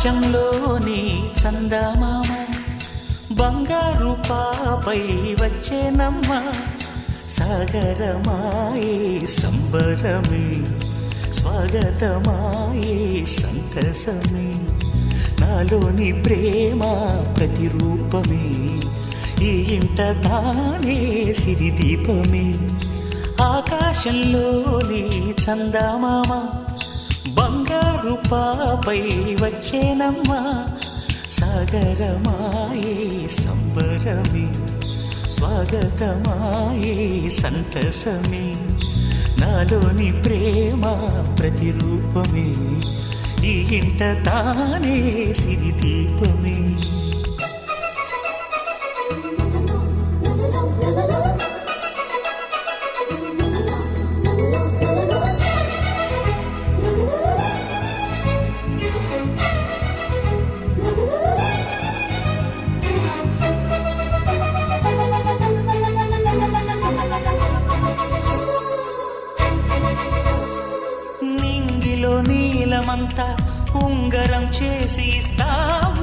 ఆకాశంలోని చందమామ బంగారు పాపై వచ్చేనమ్మ సాగరమాయే సంబరమే స్వాగతమాయే సంతసమే నాలోని ప్రేమ ప్రతిరూపమే ఈ ఇంట తానే సిరిదీపమే ఆకాశంలోని చందమామ బంగారు పాపై వచ్చేనమ్మ సాగరమాయే సంబరమే స్వాగతమాయే సంతసమే నాలోని ప్రేమ ప్రతిరూపమే ఈ ఇంట తానే సిరిదీపమే నీలమంతా ఉంగరం చేసి ఇస్తా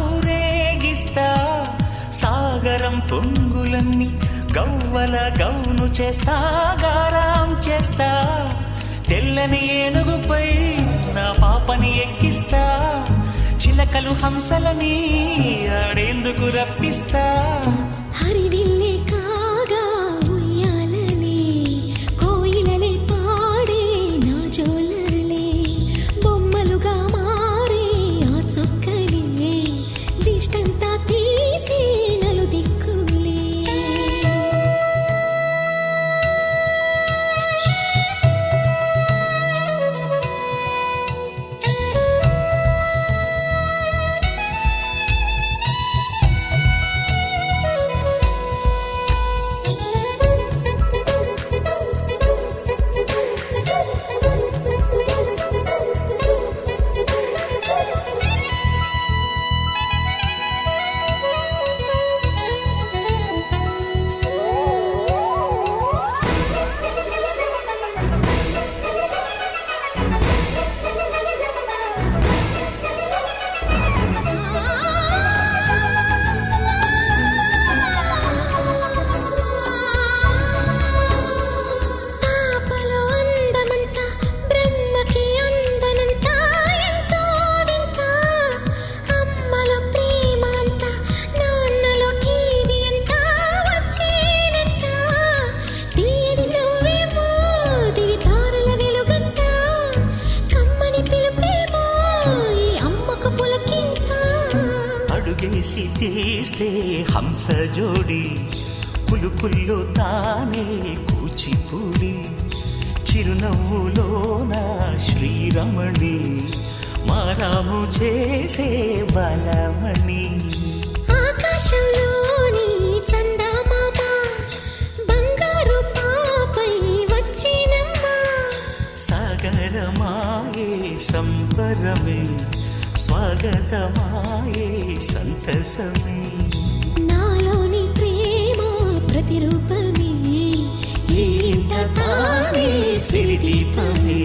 ఊరేగిస్తా సాగరం పొంగులన్నీ గవ్వల గౌను చేస్తా గారాం చేస్తా తెల్లని ఏనుగుపై నా పాపని ఎక్కిస్తా చిలకలు హంసలని ఆడేందుకు రప్పిస్తా హరివిల్లే కాగా ఉయ్యాలనే కోయిలనే పాడే నా జోలలే బొమ్మలుగా మారే ఆ చుక్కలే దిష్టంతా తీసి నలు దిక్కులే అడుగేసి తీస్తే హంస జోడి పులుపుల్లో తానే కూచిపూడి చిరునవ్వులోన శ్రీరమణి మారాము చేసే బలమణి ఆకాశంలోని చందమామ బంగారు పాపై వచ్చినమ్మ సాగరమాయే సంబరమే స్వాగతమాయే సంతసమే నాలోని ప్రేమ ప్రతిరూపమే ఈ ఇంట తానే సిరిదీపమే